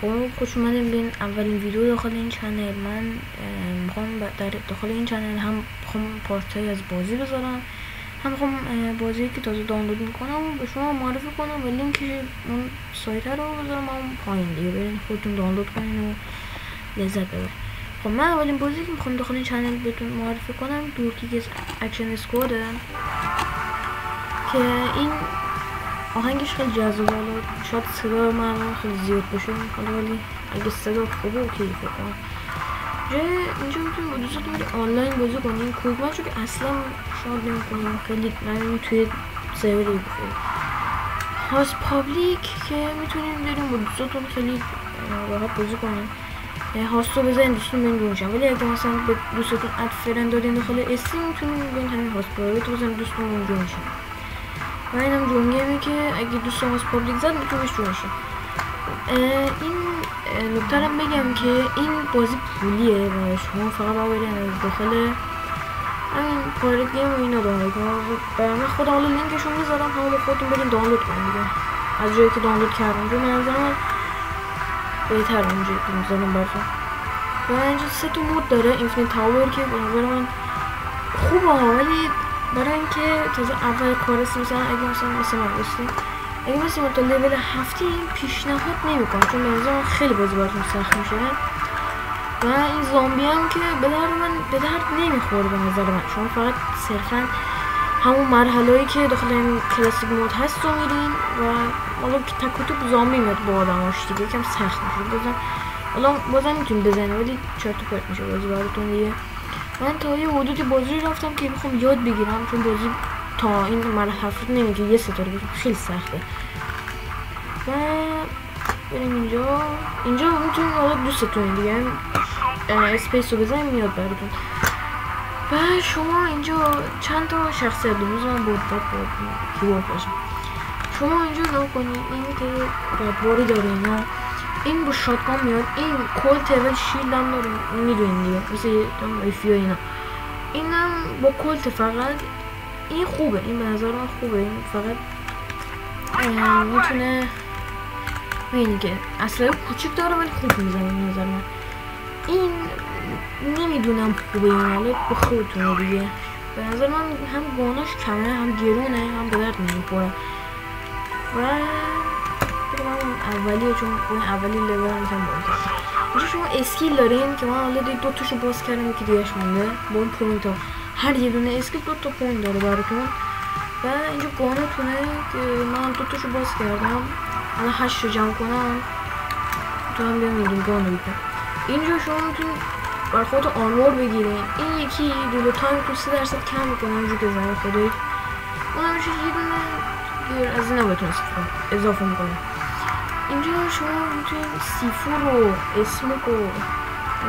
خب خوش اومدیم بین اولین ویدیو داخل این چنل. من میخوام در داخل این چنل هم میخوام پارتای از بازی بذارم، هم میخوام بازی که تازه دانلود میکنم به شما معرفی کنم و لینک اون سایت رو بذارم اون پایین دیگه، برین خودتون دانلود کنین و لذت ببرین. خب من اولین بازی که میخوام داخل این چنل بهتون معرفی کنم دورکیک اکشن اسکواده که این آهنگش خیلی جذابه. شاید صدا من خیلی زیاد باشه ولی اگه صدا خوبه اوکی فکر کنم. اینجا میتونیم با دوستاتون برید آنلاین بازی کنیم. کویک مچو که اصلا شاد نمیکنیم، خیلی نمیدونیم توی سروری بخوریم. هاست پابلیک که میتونیم بریم با دوستاتون خیلی راحت بازی کنیم. هاست رو بزنین دوستون بین رو میشن، ولی اگه مثلا به دوستاتون اد فرند دادین داخل استی میتونیم بین همین هاست پابلیک رو بزنین دوستون اونجا میشن. و اینم جونگیمی که اگه دوستان هاست پابلیک زد میتونیش جون شد. این نکته هم بگم که این بازی پولیه و شما فقط باید برین از داخل همین پایرت گیم و اینا دانلود کنید. من خودم حالا لینکشون میذارم، همون خودتون برین دانلود کنید از جایی که دانلود کردم. چون من نظر من بهتر اونجا که میذارم براتون. و اینجا 3 تا مود داره. اینفینیت تاور که به نظر من خوبه، ولی برای اینکه تازه اول کار است، مثلا اگه مثلا من باشید اگه مثلا تا لول 7 پیشنهاد نمیکنم، چون به نظر من خیلی بازی براتون سخت میشه. و این زامبی هم که به درد نمیخوره به نظر من. شما فقط صرفا همون مرحله‌ای که داخل این کلاسیک مود هست رو میرین و حالا تک و توک زامبی میاد با آدماش دیگه، یکم سخت میشه. بازم میتونید بزنید ولی چرت و پرت میشه بازی براتون دیگه. من تا یه حدودی بازی رفتم که میخوام یاد بگیرم، چون بازی تا این مرحله نمیگه یه ستاره بگیرم، خیلی سخته. و بریم اینجا میتونید حالا دوستتون دیگه اسپیس رو بزنید میاد براتون. و شما اینجا چند تا شخصیت دارید. من با کیبورد باشم. شما اینجا نگاه کنید، این که رادباری داره اینا، این با شاتگان میاد. این کل تیبل شیلد هم داره، میدونین دیگه مثل ریفیو اینا. اینم با کلت فقط. این خوبه، این به نظر من خوبه. این فقط میتونه ببینی که اصلا کوچیک داره ولی خوب میزنه به نظر من. این نمیدونم خوبه یا نه، به خودتونه دیگه. به نظر من هم گاناش کمه، هم گرونه، هم به درد نمیخوره. و اولیه، چون اون اولی لول هم میتونم باید کنم. اینجا شما اسکیل دارین که من حالا دو تاشو باز کردم، یکی دیگهش مونده با اون پوینت ها. هر یه دونه اسکیل 2 تا پوینت داره براتون. و اینجا گانتونه که من 2 تاشو باز کردم، الان 8 رو جمع کنم تو هم بیام گانو بکنم. اینجا شما میتونید بر خودتون آرمور بگیرین. این یکی ریلو تایم تو 3% کم میکنه اونجا که زنه خودت. اون همیشه یه دونه از اینا بهتون اضافه میکنه. اینجا شما میتونید سیفور و اسموک و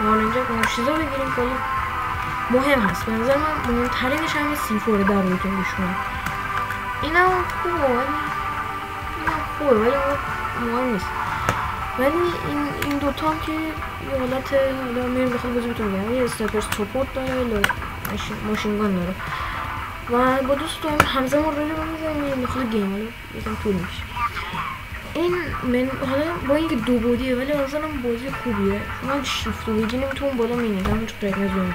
نارنجک و اون چیزا بگیریم که مهم هست. به نظر من مهمترینش همین سیفوره در رویتون گوش کنید. اینم خوبه ولی مهم نیست. ولی این دوتا هم که یه حالت حالا میریم بخواد بازی بتون بگم، یه استاپر سپورت داره، ماشینگان داره. و با دوستان همزمان رو میزنیم میریم بخواد گیم، حالا یکم طول میشه. این من حالا با اینکه 2 بودیه ولی نظرم بازی خوبیه. شما شیفت رو بگیریم میتونم بالا مینید همون تو قرمز بمید.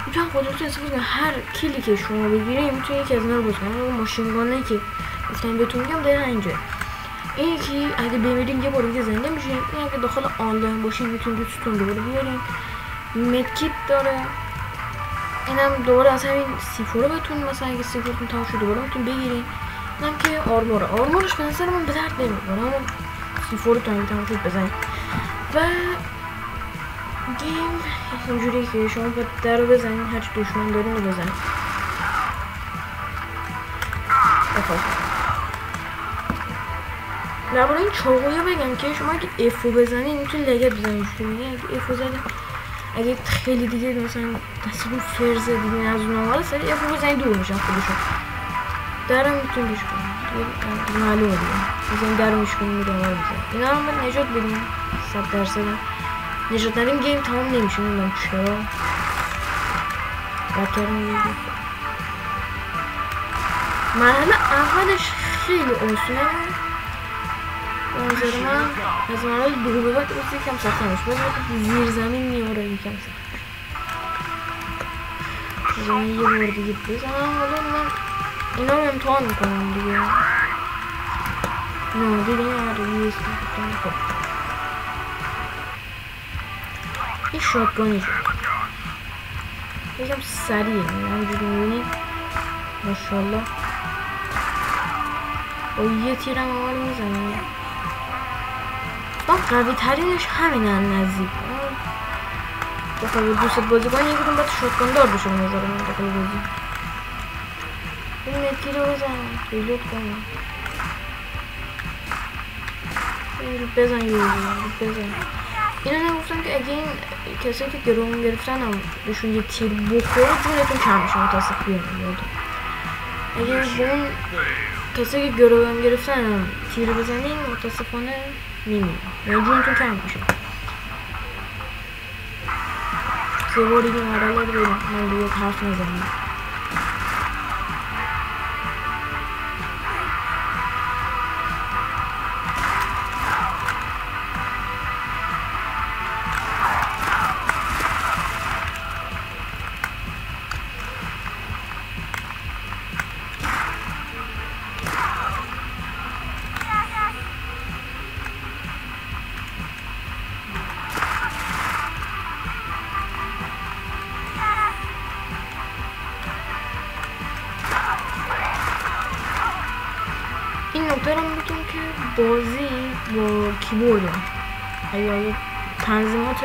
میتونم خودتون استفاده کنید. هر کلی که شما بگیریم میتونید یکی از اینا رو باز کنید. اون ماشینگانه که گفتم بهتون میگم دقیقاً اینجا. این یکی اگه بمیرین یه بار دیگه زنده میشین. این اگه داخل آنلاین باشین میتونید دوستتون دوباره بیارین. مدکیت داره. اینم دوباره از همین سیفور بهتون، مثلا اگه سیفورتون تموم شد دوباره میتونید بگیرین. اینم که آرمورش به نظر من به درد نمیخوره، اما سیفور تو تموم شد بزنید. و گیم اینجوری که شما باید در رو بزنید، هر چی دشمن دارین رو بزنید. درباره این چاقویا بگم که شما اگه اف رو بزنید میتونید لگت بزنید. اگه اف رو زدید، اگه خیلی دیگه مثلا دستتون فرزه دیگه از اون آمده سری اف رو بزنید دور میشن خودشون. درم میتونید بیش کنید، معلومه دیگه بزنید در رو میشکنید میره آمار بزنید. اینا هم باید نجات بدیم 100%. نجات ندیم گیم تمام نمیشه. نمیدونم چرا بد کردم. مرحله اولش خیلی آسونه و نظر من از مرحله دو به بعد روز یکم سخت نمیشه، باید وقتی زیر زمین میاره یکم سخت میشه. من یه بار دیگه بزنم. حالا من اینا رو امتحان میکنم دیگه. نه دیدیم یه اسم میکنم. خب این شاتگانی شد، یکم سریعه همجوری میبینید ماشاءالله. با یه تیرم اول میزنه. با قوی ترینش همینه نزدیک. بخواه دوست بازی کنی یکیتون باید شاتگان دار بشه به نظر من داخل بازی. این مدکی رو بزن ریلود کنم. بزن یه بزن. اینا نگفتم که اگه این کسایی که گروهان گرفتن هم بهشون یه تیر بخوره جونتون کم میشه. متاسف بیانم اگه به اون کسایی که گروهان گرفتن هم تیر بزنین متاسفانه میمونیم، یعنی جونتون کم میشه. سه بار دیگه مرحله رو بریم، من دیگه حرف نزنم. این نکته رو میگم که بازی با کیبورده، اگه تنظیمات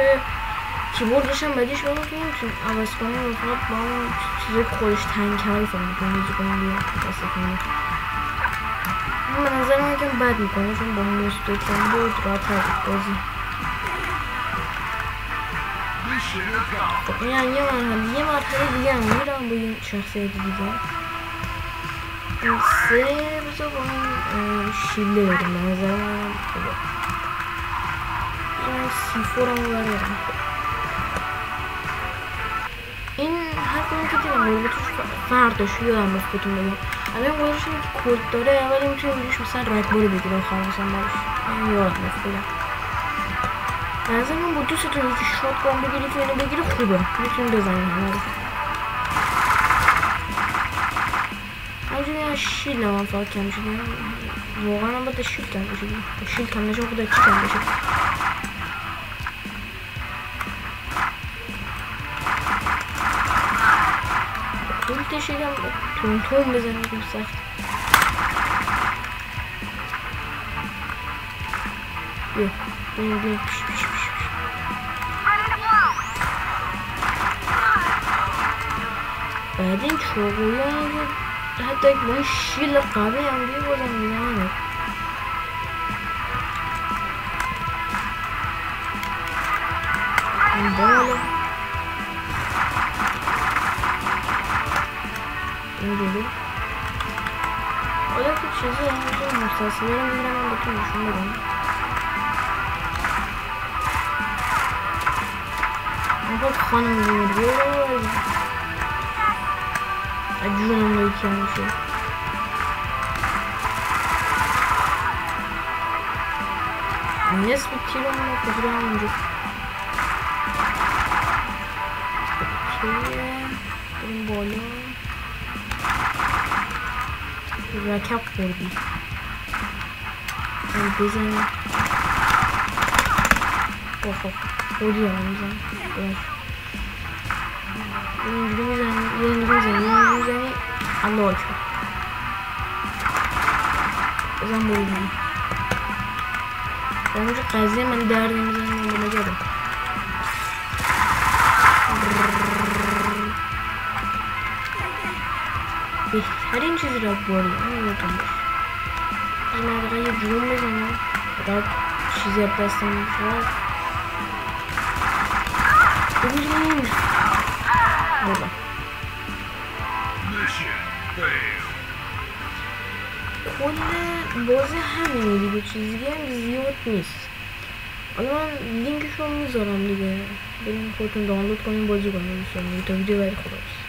کیبوردش هم بدیش بگم که نمیتونیم عوض کنیم و فقط با همون چیزای خودش تنگهایی فقط میتونیم بازی کنیم دیگه دسته کنیم. من به نظر من یکم بد میکنه چون با موس و کیبورد راحت‌تر بازی. خب یعنی یه مرحله دیگه هم میرم با این شخصیت دیگه. این سه بذار با این شیله داریم به نظر من خوبه. این C4 هم بردارم. این هر کنون که دیدم قلبتوش فرد داشت یادم رفت بهتون بگم. الان این قلبتوش اینه که کد داره اولی میتونه بگیرش مثلا رگباری بگیره آخر مثلا باش. این یادم رفت بگم. به نظر من با دوستتون یکی شاتگان بگیری که اینو بگیره خوبه، میتونیم بزنیم همه رو. همچنین شیل هم فقط کم شده، واقعا هم باید شیل کم بشه. شیل کم نشه خود چی کم بشه. دولتش یکم تون بزنه یکم سخت. بیا پیش بعد این چوغولا حتی با این شیل قوی هم دیگه بازم میزنه. این بالا این جلو حالا که چیزی همونجا مستثمه رو میگیرم من بهتون نشون بدم. باید خانم میگیره جونم رو یکی هم میشه. نصف تیرم رو کجا همونجا. اوکیه بریم بالا. رکب خوردی بزنیم. خب خوردی هم میزنیم اینجوری میزنیم اینجوری میزنیم. الله اکبر بزن بایدیم در همونجا قضیه من درد میزنیم من بلا جادم. بهترین چیزی را باری من یادم باش. از من دقیقه یه جون بزنم فقط چیزی از دستم میشود بگوزیم بابا کل بازی همینه دیگه، چیزی هم زیاد نیست. حالا من لینکش رو میذارم دیگه، بریم خودتون دانلود کنیم بازی کنیم. تا ویدیو بعدی خداحافظ.